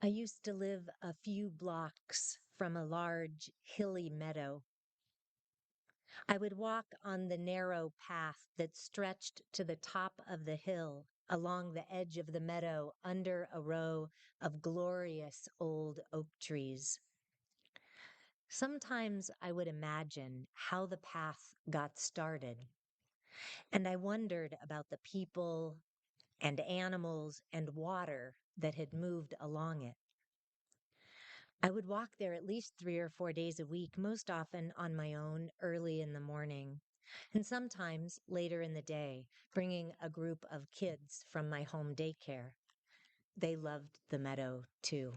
I used to live a few blocks from a large, hilly meadow. I would walk on the narrow path that stretched to the top of the hill along the edge of the meadow under a row of glorious old oak trees. Sometimes I would imagine how the path got started, and I wondered about the people and animals and water that had moved along it. I would walk there at least 3 or 4 days a week, most often on my own early in the morning, and sometimes later in the day, bringing a group of kids from my home daycare. They loved the meadow too.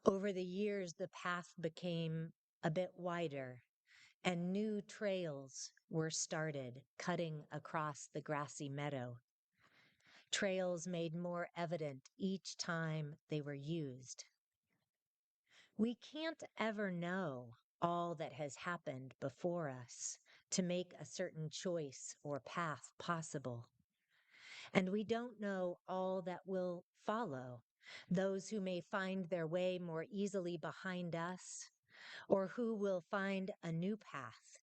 Over the years, the path became a bit wider, and new trails were started cutting across the grassy meadow. Trails made more evident each time they were used. We can't ever know all that has happened before us to make a certain choice or path possible. And we don't know all that will follow, those who may find their way more easily behind us, or who will find a new path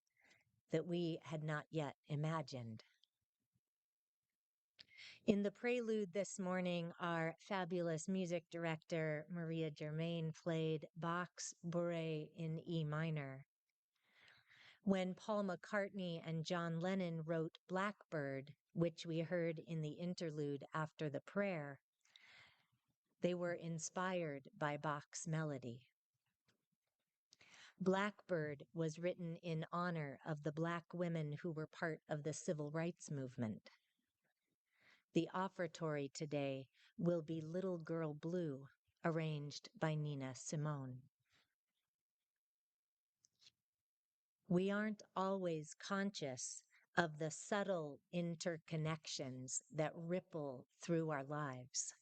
that we had not yet imagined. In the prelude this morning, our fabulous music director, Maria Germain, played Bach's Bourrée in E minor. When Paul McCartney and John Lennon wrote Blackbird, which we heard in the interlude after the prayer, they were inspired by Bach's melody. Blackbird was written in honor of the Black women who were part of the civil rights movement. The offertory today will be Little Girl Blue, arranged by Nina Simone. We aren't always conscious of the subtle interconnections that ripple through our lives.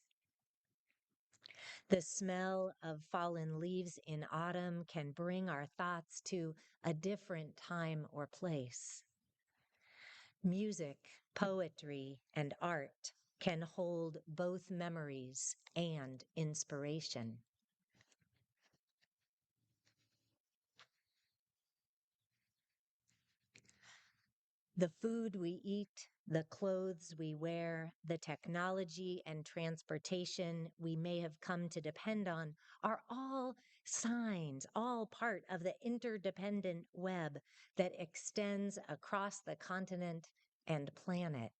The smell of fallen leaves in autumn can bring our thoughts to a different time or place. Music, poetry, and art can hold both memories and inspiration. The food we eat, the clothes we wear, the technology and transportation we may have come to depend on are all signs, all part of the interdependent web that extends across the continent and planet.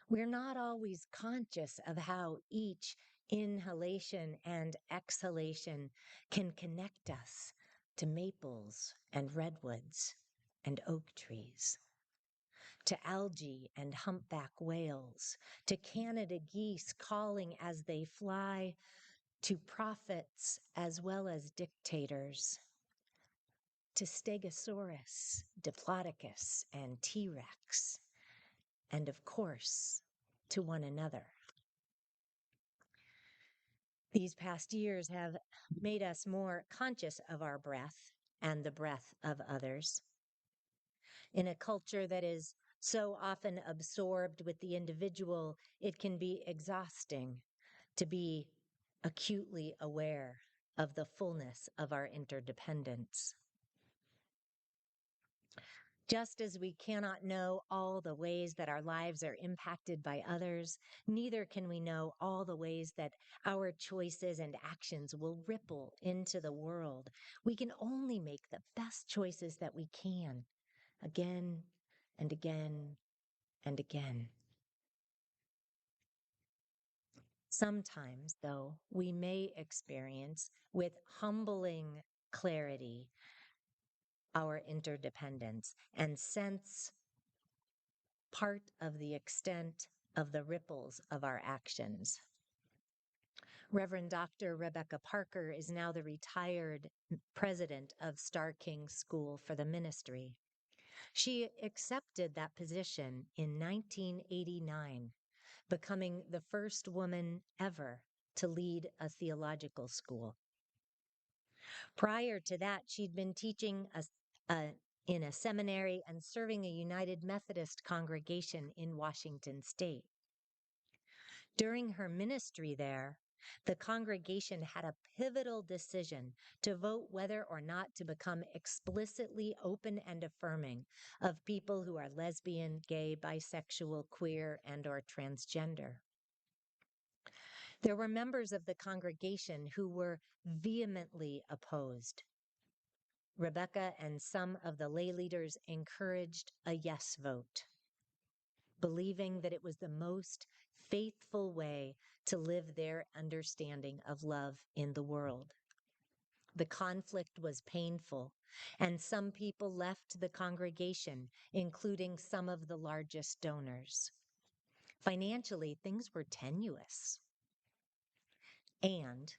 We're not always conscious of how each inhalation and exhalation can connect us to maples and redwoods and oak trees, to algae and humpback whales, to Canada geese calling as they fly, to prophets as well as dictators, to Stegosaurus, Diplodocus, and T-Rex, and of course, to one another. These past years have made us more conscious of our breath and the breath of others. In a culture that is so often absorbed with the individual, it can be exhausting to be acutely aware of the fullness of our interdependence. Just as we cannot know all the ways that our lives are impacted by others, neither can we know all the ways that our choices and actions will ripple into the world. We can only make the best choices that we can, again and again and again. Sometimes, though, we may experience with humbling clarity our interdependence and sense part of the extent of the ripples of our actions. Reverend Dr. Rebecca Parker is now the retired president of Star King School for the Ministry. She accepted that position in 1989, becoming the first woman ever to lead a theological school. Prior to that, she'd been teaching in a seminary and serving a United Methodist congregation in Washington State. During her ministry there, the congregation had a pivotal decision to vote whether or not to become explicitly open and affirming of people who are lesbian, gay, bisexual, queer, and or transgender. There were members of the congregation who were vehemently opposed. Rebecca and some of the lay leaders encouraged a yes vote, believing that it was the most faithful way to live their understanding of love in the world. The conflict was painful, and some people left the congregation, including some of the largest donors. Financially, things were tenuous. And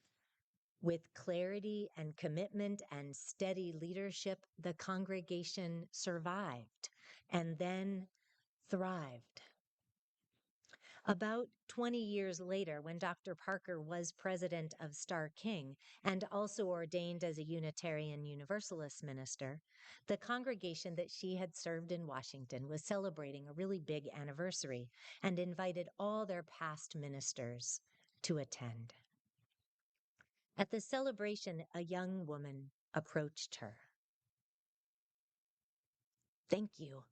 with clarity and commitment and steady leadership, the congregation survived and then thrived. About 20 years later, when Dr. Parker was president of Star King and also ordained as a Unitarian Universalist minister, the congregation that she had served in Washington was celebrating a really big anniversary and invited all their past ministers to attend. At the celebration, a young woman approached her. "Thank you,"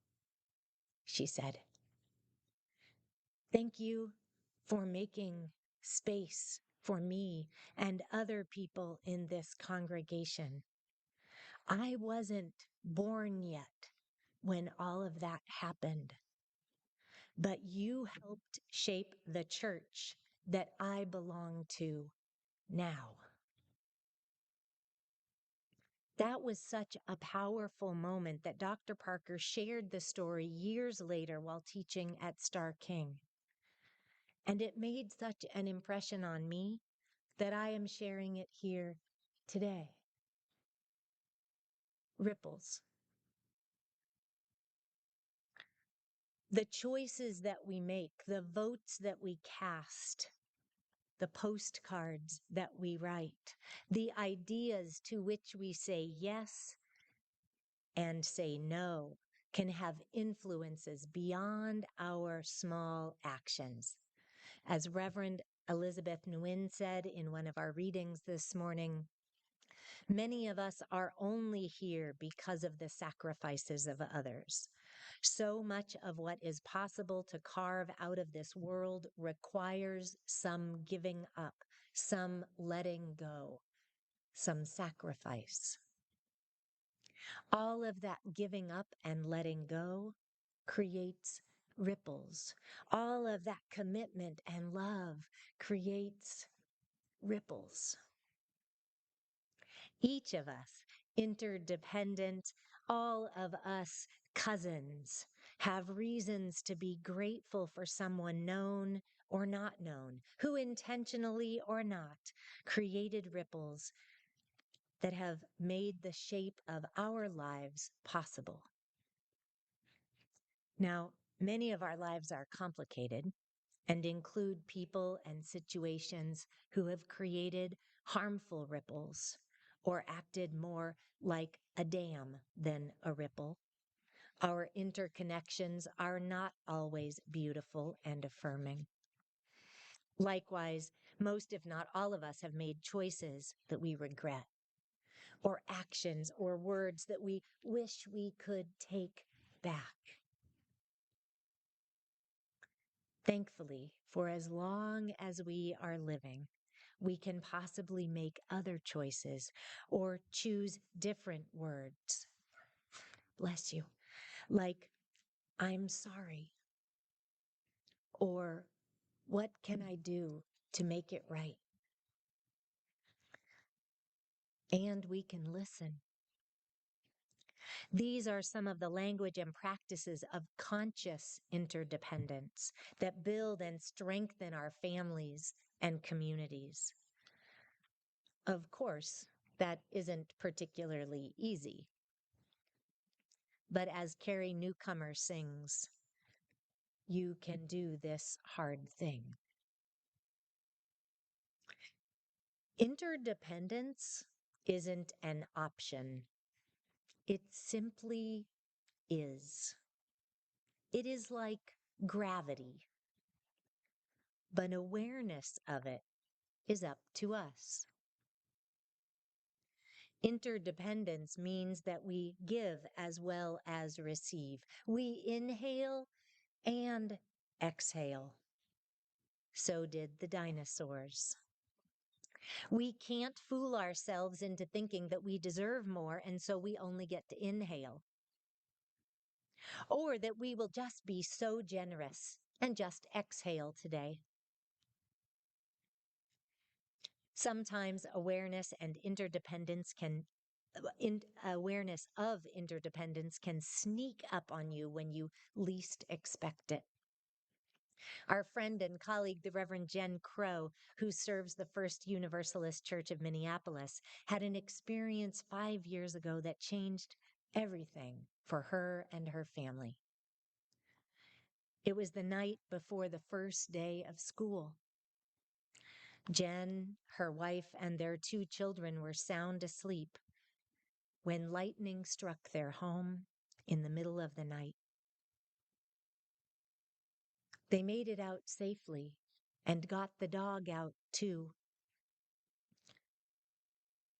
she said. "Thank you for making space for me and other people in this congregation. I wasn't born yet when all of that happened, but you helped shape the church that I belong to now." That was such a powerful moment that Dr. Parker shared the story years later while teaching at Star King. And it made such an impression on me that I am sharing it here today. Ripples. The choices that we make, the votes that we cast, the postcards that we write, the ideas to which we say yes and say no can have influences beyond our small actions. As Reverend Elizabeth Nguyen said in one of our readings this morning, many of us are only here because of the sacrifices of others. So much of what is possible to carve out of this world requires some giving up, some letting go, some sacrifice. All of that giving up and letting go creates ripples. All of that commitment and love creates ripples. Each of us, interdependent, all of us cousins, have reasons to be grateful for someone known or not known, who intentionally or not created ripples that have made the shape of our lives possible. Now, many of our lives are complicated and include people and situations who have created harmful ripples or acted more like a dam than a ripple. Our interconnections are not always beautiful and affirming. Likewise, most, if not all of us, have made choices that we regret, or actions or words that we wish we could take back. Thankfully, for as long as we are living, we can possibly make other choices or choose different words. Bless you. Like, "I'm sorry," or "what can I do to make it right?" And we can listen. These are some of the language and practices of conscious interdependence that build and strengthen our families and communities. Of course, that isn't particularly easy. But as Carrie Newcomer sings, you can do this hard thing. Interdependence isn't an option. It simply is. It is like gravity, but awareness of it is up to us. Interdependence means that we give as well as receive. We inhale and exhale. So did the dinosaurs. We can't fool ourselves into thinking that we deserve more, and so we only get to inhale, or that we will just be so generous and just exhale today. Sometimes awareness of interdependence can sneak up on you when you least expect it. Our friend and colleague, the Reverend Jen Crow, who serves the First Universalist Church of Minneapolis, had an experience 5 years ago that changed everything for her and her family. It was the night before the first day of school. Jen, her wife, and their 2 children were sound asleep when lightning struck their home in the middle of the night. They made it out safely and got the dog out too.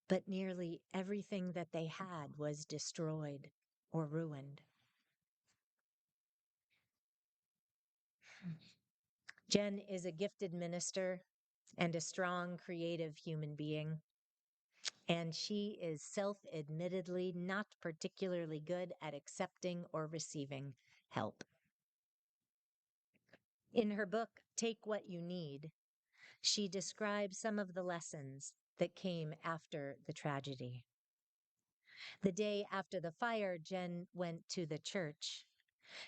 But nearly everything that they had was destroyed or ruined. Jen is a gifted minister and a strong, creative human being. And she is self admittedly not particularly good at accepting or receiving help. In her book, Take What You Need, she describes some of the lessons that came after the tragedy. The day after the fire, Jen went to the church.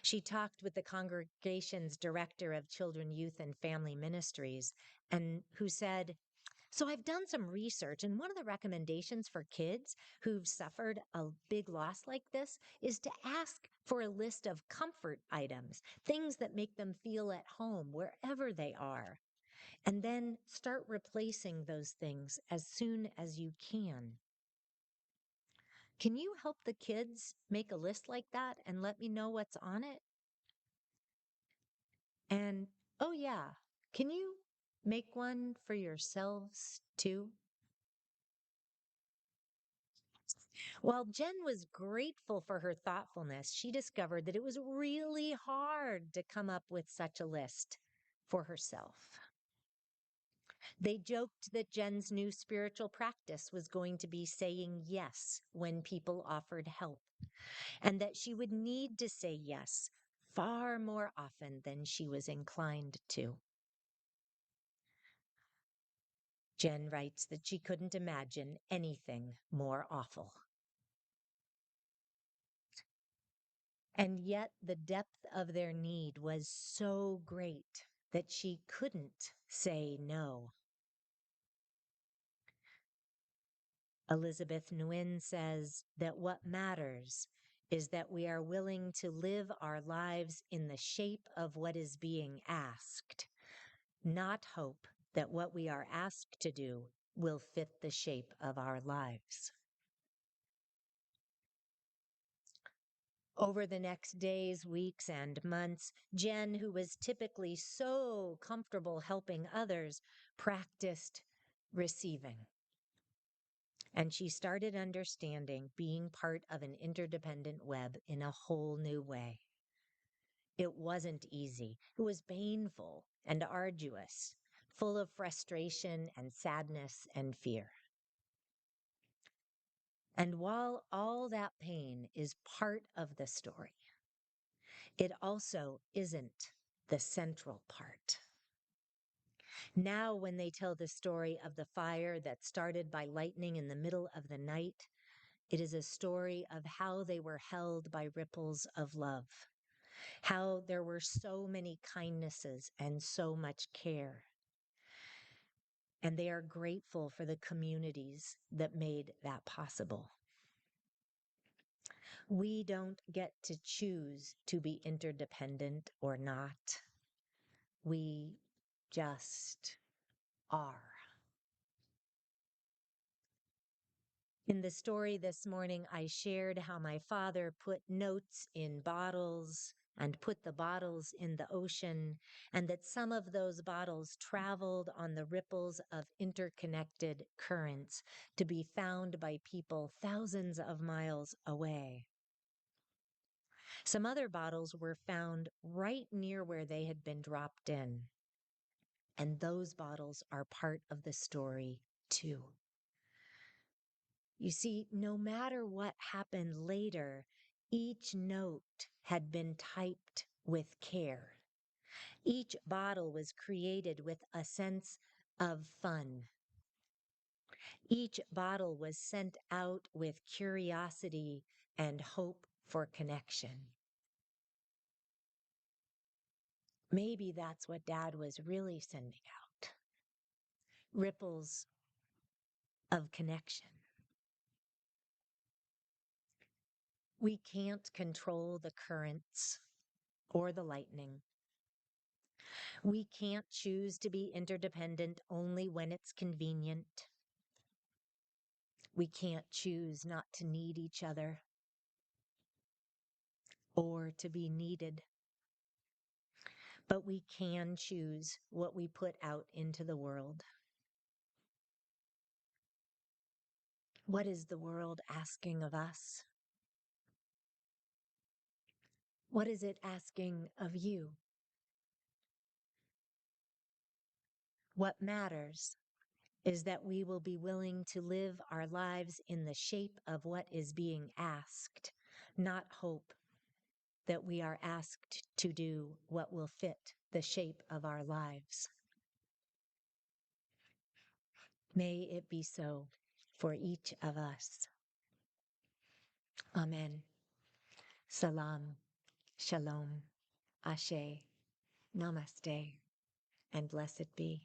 She talked with the congregation's director of children, youth, and family ministries, and who said, so I've done some research, and one of the recommendations for kids who've suffered a big loss like this is to ask for a list of comfort items, things that make them feel at home wherever they are, and then start replacing those things as soon as you can. Can you help the kids make a list like that and let me know what's on it? And oh, yeah, can you make one for yourselves too? While Jen was grateful for her thoughtfulness, she discovered that it was really hard to come up with such a list for herself. They joked that Jen's new spiritual practice was going to be saying yes when people offered help, and that she would need to say yes far more often than she was inclined to. Jen writes that she couldn't imagine anything more awful. And yet the depth of their need was so great that she couldn't say no. Elizabeth Nguyen says that what matters is that we are willing to live our lives in the shape of what is being asked, not hope that what we are asked to do will fit the shape of our lives. Over the next days, weeks, and months, Jen, who was typically so comfortable helping others, practiced receiving. And she started understanding being part of an interdependent web in a whole new way. It wasn't easy. It was painful and arduous, full of frustration and sadness and fear. And while all that pain is part of the story, it also isn't the central part. Now, when they tell the story of the fire that started by lightning in the middle of the night, it is a story of how they were held by ripples of love, how there were so many kindnesses and so much care. And they are grateful for the communities that made that possible. We don't get to choose to be interdependent or not. We just are. In the story this morning, I shared how my father put notes in bottles and put the bottles in the ocean, and that some of those bottles traveled on the ripples of interconnected currents to be found by people thousands of miles away. Some other bottles were found right near where they had been dropped in, and those bottles are part of the story too. You see, no matter what happened later, each note had been typed with care. Each bottle was created with a sense of fun. Each bottle was sent out with curiosity and hope for connection. Maybe that's what Dad was really sending out, ripples of connection. We can't control the currents or the lightning. We can't choose to be interdependent only when it's convenient. We can't choose not to need each other or to be needed. But we can choose what we put out into the world. What is the world asking of us? What is it asking of you? What matters is that we will be willing to live our lives in the shape of what is being asked, not hope that we are asked to do what will fit the shape of our lives. May it be so for each of us. Amen. Salam, shalom, ashe, namaste, and blessed be.